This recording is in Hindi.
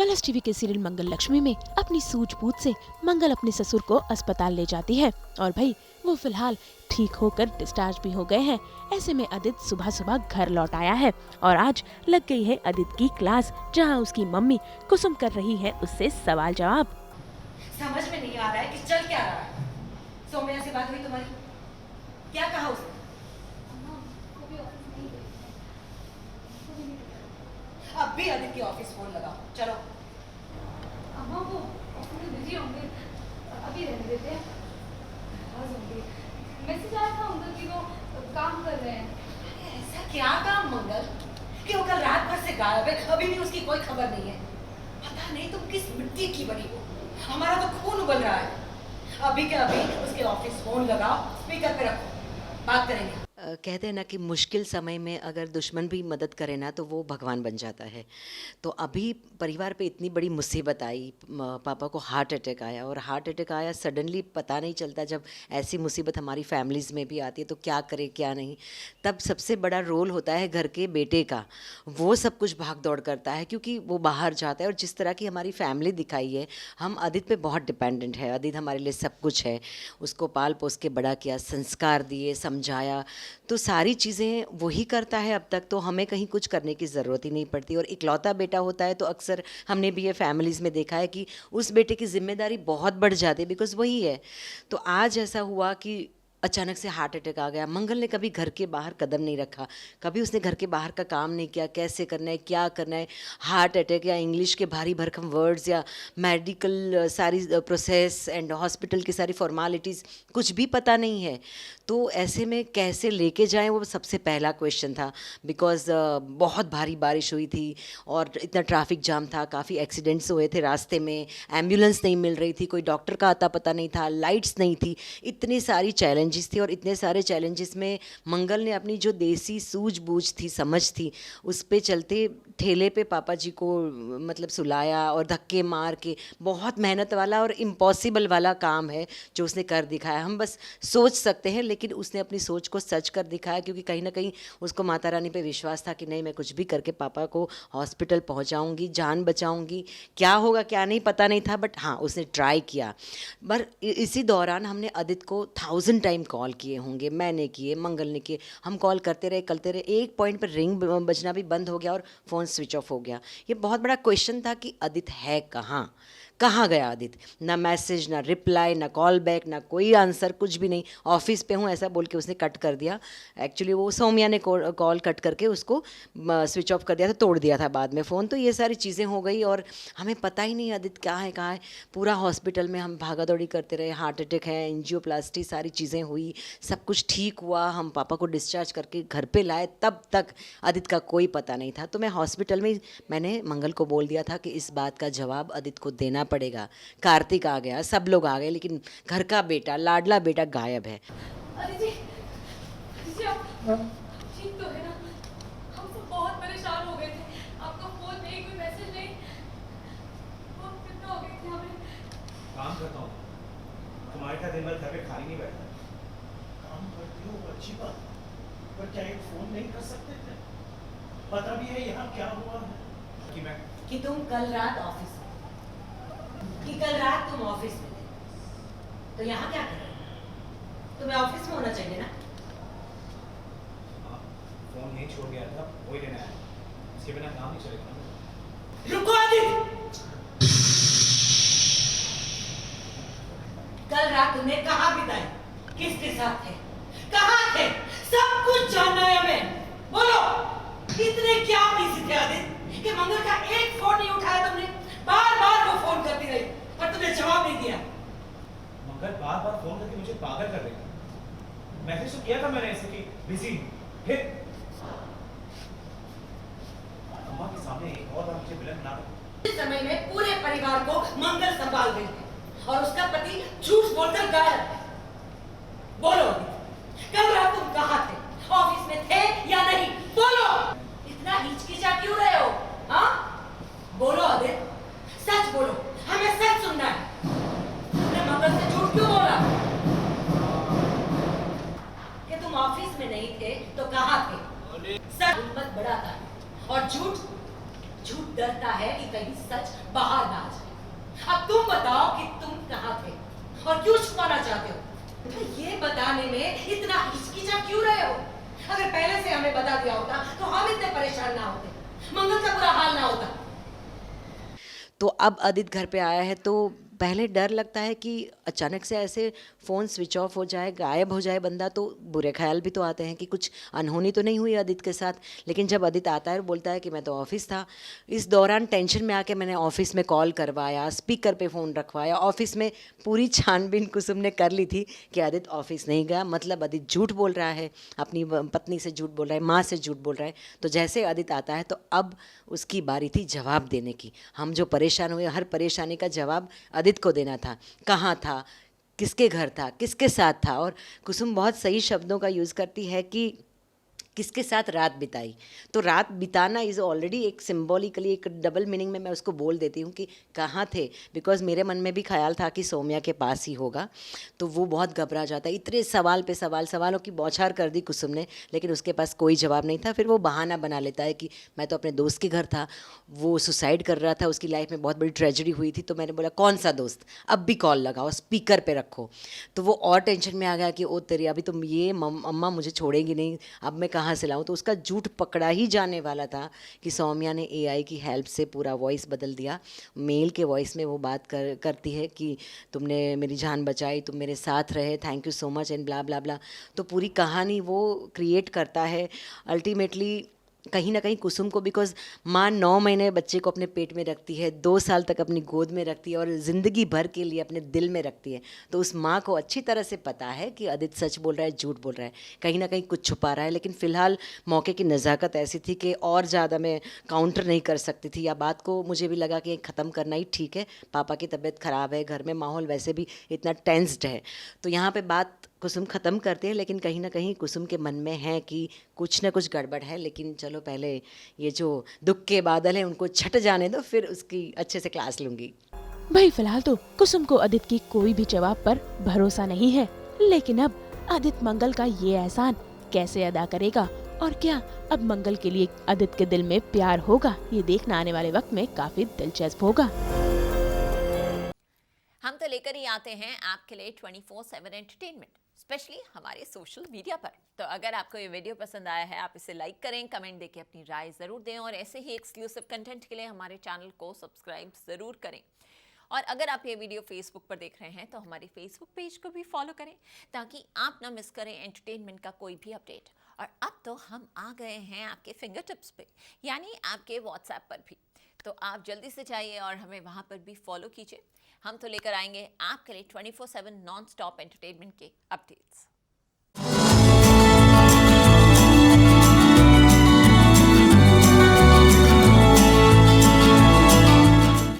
कलर्स टीवी के सीरियल मंगल लक्ष्मी में अपनी सूझबूझ से मंगल अपने ससुर को अस्पताल ले जाती है और भाई वो फिलहाल ठीक होकर डिस्चार्ज भी हो गए हैं। ऐसे में आदित्य सुबह सुबह घर लौट आया है और आज लग गई है आदित्य की क्लास, जहां उसकी मम्मी कुसुम कर रही है उससे सवाल जवाब। समझ में नहीं आ रहा है कि चल क्या रहा है। सौम्या से बात हुई तुम्हारी? क्या कहा उसने? अब भी आदित्य के ऑफिस फोन लगाओ, चलो। अम्मा वो ऑफिस में बिजी होंगे, अभी रहने देते हैं। मैसेज आया था उनका कि वो काम कर रहे हैं। ऐसा क्या काम मंगल कि वो कल रात भर से गायब है, अभी भी उसकी कोई खबर नहीं है। पता नहीं तुम किस मिट्टी की बनी हो, हमारा तो खून उबल रहा है। अभी के अभी उसके ऑफिस फोन लगाओ, स्पीकर पे रखो, बात करेंगे। कहते हैं ना कि मुश्किल समय में अगर दुश्मन भी मदद करे ना तो वो भगवान बन जाता है। तो अभी परिवार पे इतनी बड़ी मुसीबत आई, पापा को हार्ट अटैक आया और हार्ट अटैक आया सडनली, पता नहीं चलता जब ऐसी मुसीबत हमारी फैमिलीज़ में भी आती है तो क्या करे क्या नहीं। तब सबसे बड़ा रोल होता है घर के बेटे का, वो सब कुछ भाग दौड़ करता है क्योंकि वो बाहर जाता है। और जिस तरह की हमारी फैमिली दिखाई है, हम आदित्य पे बहुत डिपेंडेंट है। आदित्य हमारे लिए सब कुछ है, उसको पाल पोस के बड़ा किया, संस्कार दिए, समझाया, तो सारी चीज़ें वही करता है अब तक। तो हमें कहीं कुछ करने की ज़रूरत ही नहीं पड़ती। और इकलौता बेटा होता है तो अक्सर हमने भी ये फैमिलीज़ में देखा है कि उस बेटे की जिम्मेदारी बहुत बढ़ जाती है, बिकॉज़ वही है। तो आज ऐसा हुआ कि अचानक से हार्ट अटैक आ गया। मंगल ने कभी घर के बाहर कदम नहीं रखा, कभी उसने घर के बाहर का काम नहीं किया, कैसे करना है क्या करना है। हार्ट अटैक या इंग्लिश के भारी भरकम वर्ड्स या मेडिकल सारी प्रोसेस एंड हॉस्पिटल की सारी फॉर्मेलिटीज़ कुछ भी पता नहीं है। तो ऐसे में कैसे लेके जाएं, वो सबसे पहला क्वेश्चन था। बिकॉज़ बहुत भारी बारिश हुई थी और इतना ट्रैफिक जाम था, काफ़ी एक्सीडेंट्स हुए थे रास्ते में, एम्बुलेंस नहीं मिल रही थी, कोई डॉक्टर का आता पता नहीं था, लाइट्स नहीं थी, इतनी सारी चैलेंजेस थी। और इतने सारे चैलेंजेस में मंगल ने अपनी जो देसी सूझबूझ थी, समझ थी, उस पे चलते ठेले पे पापा जी को मतलब सुलाया और धक्के मार के, बहुत मेहनत वाला और इम्पॉसिबल वाला काम है जो उसने कर दिखाया। हम बस सोच सकते हैं, लेकिन उसने अपनी सोच को सच कर दिखाया, क्योंकि कहीं ना कहीं उसको माता रानी पे विश्वास था कि नहीं, मैं कुछ भी करके पापा को हॉस्पिटल पहुंचाऊंगी, जान बचाऊंगी। क्या होगा क्या नहीं पता नहीं था, बट हाँ उसने ट्राई किया। पर इसी दौरान हमने आदित्य को 1000 टाइम कॉल किए होंगे, मैंने किए, मंगल ने किए, हम कॉल करते रहे। एक पॉइंट पर रिंग बजना भी बंद हो गया और फ़ोन स्विच ऑफ हो गया। ये बहुत बड़ा क्वेश्चन था कि आदित्य है कहाँ गया आदित्य। ना मैसेज, ना रिप्लाई, ना कॉल बैक, ना कोई आंसर, कुछ भी नहीं। ऑफिस पे हूँ ऐसा बोल के उसने कट कर दिया। एक्चुअली वो सौम्या ने कॉल कट करके उसको स्विच ऑफ कर दिया था, तोड़ दिया था बाद में फ़ोन। तो ये सारी चीज़ें हो गई और हमें पता ही नहीं आदित्य कहाँ है। पूरा हॉस्पिटल में हम भागा दौड़ी करते रहे, हार्ट अटैक है, एंजियोप्लास्टी, सारी चीज़ें हुई, सब कुछ ठीक हुआ, हम पापा को डिस्चार्ज करके घर पे लाए, तब तक आदित्य का कोई पता नहीं था। तो मैं हॉस्पिटल में मैंने मंगल को बोल दिया था कि इस बात का जवाब आदित्य को देना पड़ेगा। कार्तिक आ गया, सब लोग आ गए, लेकिन घर का बेटा, लाडला बेटा गायब है। अरे जी आप ठीक तो है ना? हम सब बहुत परेशान हो गए थे, आपका फोन नहीं, कोई मैसेज नहीं, बहुत चिंता हो गई थी हमें। काम करता हूँ, तुम्हारे साथ दिन भर घर पे खाली नहीं बैठा। काम करते हो अच्छी बात, पर क्या एक फोन नहीं कर सकते थे? पता भी है यहाँ क्या हुआ है कि तुम कल रात ऑफिस में, कि कल रात तुम ऑफिस में थे, तो यहाँ क्या कर रहे हो? तुम्हें ऑफिस में होना चाहिए ना। हाँ, फोन यहीं छोड़ गया था, वही लेना है, इसके बिना काम नहीं चलेगा ना। रुको आदित्य, कल रात तुमने कहाँ बिताई, किसके साथ थे, कहाँ थे, सब कुछ जानना है हमें। बोलो, इतने क्या बिजी थे आदित्य कि मंगल का एक फोन नहीं उठाया तुमने? बार बार वो फोन करती रही पर तुमने जवाब नहीं दिया। मंगल बार बार फोन करके मुझे पागल कर देगा। मैसेज तो किया था मैंने ऐसे कि बिजी, फिर अम्मा के सामने एक और बार मुझे विलन बना। इस समय में पूरे परिवार को मंगल संभाल रही है और उसका पति झूठ बोलकर गायब है। बोलो कल रात तुम कहाँ थे, ऑफिस में थे या नहीं? बोलो, इतना हिचकिचा क्यों रहे हो? हाँ बोलो आदित्य, सच बोलो, हमें सच सुनना है। तुमने मंगल से झूठ क्यों बोला कि तुम ऑफिस में नहीं थे तो कहाँ थे? सच हिम्मत बढ़ाता है और झूठ झूठ डरता है कि कहीं सच बाहर ना आ जाए। अब तुम बताओ कि तुम कहाँ थे और क्यों छुपाना चाहते हो? ये बताने में इतना हिचकिचा क्यों रहे हो? अगर पहले से हमें बता दिया होता तो हम इतने परेशान ना होते, मंगल का बुरा हाल ना होता। तो अब आदित्य घर पे आया है तो पहले डर लगता है कि अचानक से ऐसे फ़ोन स्विच ऑफ हो जाए, गायब हो जाए बंदा, तो बुरे ख्याल भी तो आते हैं कि कुछ अनहोनी तो नहीं हुई आदित्य के साथ। लेकिन जब आदित्य आता है और बोलता है कि मैं तो ऑफिस था, इस दौरान टेंशन में आके मैंने ऑफिस में कॉल करवाया, स्पीकर पे फ़ोन रखवाया, ऑफिस में पूरी छानबीन कुसुम ने कर ली थी कि आदित्य ऑफिस नहीं गया, मतलब आदित्य झूठ बोल रहा है, अपनी पत्नी से झूठ बोल रहा है, माँ से झूठ बोल रहा है। तो जैसे आदित्य आता है तो अब उसकी बारी थी जवाब देने की। हम जो परेशान हुए, हर परेशानी का जवाब आदित्य को देना था। कहाँ था, किसके घर था, किसके साथ था। और कुसुम बहुत सही शब्दों का यूज़ करती है कि किसके साथ रात बिताई। तो रात बिताना इज़ ऑलरेडी एक सिंबॉलिकली एक डबल मीनिंग में मैं उसको बोल देती हूँ कि कहाँ थे, बिकॉज मेरे मन में भी ख्याल था कि सौम्या के पास ही होगा। तो वो बहुत घबरा जाता है। इतने सवाल पे सवाल, सवालों की बौछार कर दी कुसुम ने, लेकिन उसके पास कोई जवाब नहीं था। फिर वो बहाना बना लेता है कि मैं तो अपने दोस्त के घर था, वो सुसाइड कर रहा था, उसकी लाइफ में बहुत बड़ी ट्रेजेडी हुई थी। तो मैंने बोला कौन सा दोस्त, अब भी कॉल लगाओ, स्पीकर पे रखो। तो वो और टेंशन में आ गया कि ओ तेरी, अभी तुम ये अम्मा मुझे छोड़ेंगी नहीं, अब मैं कहाँ से लाऊं। तो उसका झूठ पकड़ा ही जाने वाला था कि सौम्या ने एआई की हेल्प से पूरा वॉइस बदल दिया। मेल के वॉइस में वो बात करती है कि तुमने मेरी जान बचाई, तुम मेरे साथ रहे, thank you so much and blah blah blah. तो पूरी कहानी वो क्रिएट करता है अल्टीमेटली कहीं ना कहीं कुसुम को, बिकॉज माँ 9 महीने बच्चे को अपने पेट में रखती है, 2 साल तक अपनी गोद में रखती है और ज़िंदगी भर के लिए अपने दिल में रखती है। तो उस माँ को अच्छी तरह से पता है कि आदित्य सच बोल रहा है, झूठ बोल रहा है, कहीं ना कहीं कुछ छुपा रहा है। लेकिन फ़िलहाल मौके की नज़ाकत ऐसी थी कि और ज़्यादा मैं काउंटर नहीं कर सकती थी, या बात को मुझे भी लगा कि ख़त्म करना ही ठीक है। पापा की तबीयत ख़राब है, घर में माहौल वैसे भी इतना टेंस्ड है, तो यहाँ पे बात कुसुम ख़त्म करते हैं। लेकिन कहीं ना कहीं कुसुम के मन में है कि कुछ ना कुछ गड़बड़ है। लेकिन चलो पहले ये जो दुख के बादल हैं उनको छट जाने दो, फिर उसकी अच्छे से क्लास लूँगी। भाई फिलहाल तो कुसुम को आदित्य की कोई भी जवाब पर भरोसा नहीं है। लेकिन अब आदित्य मंगल का ये एहसान कैसे अदा करेगा, और क्या अब मंगल के लिए आदित्य के दिल में प्यार होगा, ये देखना आने वाले वक्त में काफी दिलचस्प होगा। हम तो लेकर ही आते हैं आपके लिए 24/7 एंटरटेनमेंट, स्पेशली हमारे सोशल मीडिया पर। तो अगर आपको ये वीडियो पसंद आया है, आप इसे लाइक करें, कमेंट देके अपनी राय ज़रूर दें, और ऐसे ही एक्सक्लूसिव कंटेंट के लिए हमारे चैनल को सब्सक्राइब ज़रूर करें। और अगर आप ये वीडियो फेसबुक पर देख रहे हैं तो हमारे फेसबुक पेज को भी फॉलो करें, ताकि आप ना मिस करें एंटरटेनमेंट का कोई भी अपडेट। और अब तो हम आ गए हैं आपके फिंगर टिप्स पे, यानी आपके व्हाट्सएप पर भी। तो आप जल्दी से जाइए और हमें वहाँ पर भी फॉलो कीजिए। हम तो लेकर आएंगे आपके लिए 24/7 नॉन स्टॉप एंटरटेनमेंट के अपडेट्स।